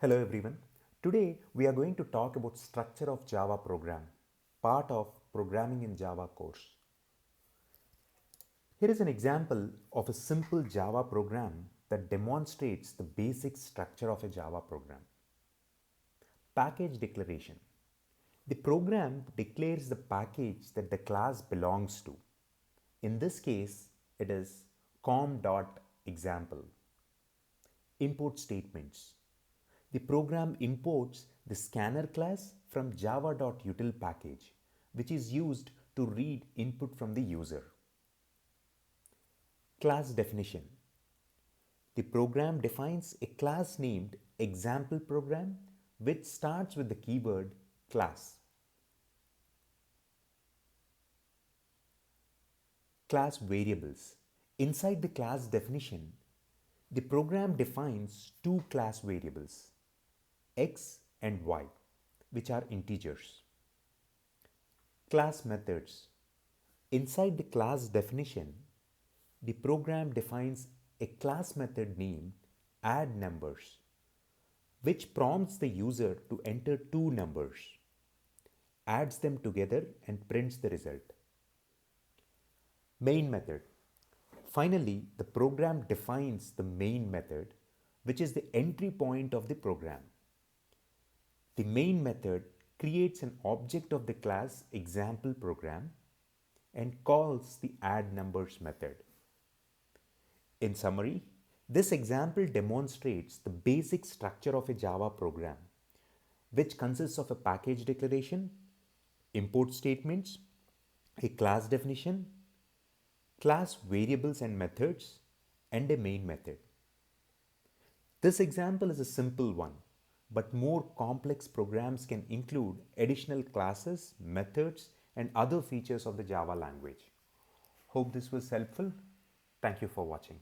Hello everyone. Today we are going to talk about structure of Java program, part of programming in Java course. Here is an example of a simple Java program that demonstrates the basic structure of a Java program. Package declaration. The program declares the package that the class belongs to. In this case, it is com.example. Import statements. The program imports the scanner class from java.util package, which is used to read input from the user. Class definition. The program defines a class named example program, which starts with the keyword class. Class variables. Inside the class definition, the program defines two class variables, x and y, which are integers. Class methods. Inside the class definition, the program defines a class method named addNumbers, which prompts the user to enter two numbers, adds them together and prints the result. Main method. Finally, the program defines the main method, which is the entry point of the program. The main method creates an object of the class example program and calls the addNumbers method. In summary, this example demonstrates the basic structure of a Java program, which consists of a package declaration, import statements, a class definition, class variables and methods, and a main method. This example is a simple one, but more complex programs can include additional classes, methods, and other features of the Java language. Hope this was helpful. Thank you for watching.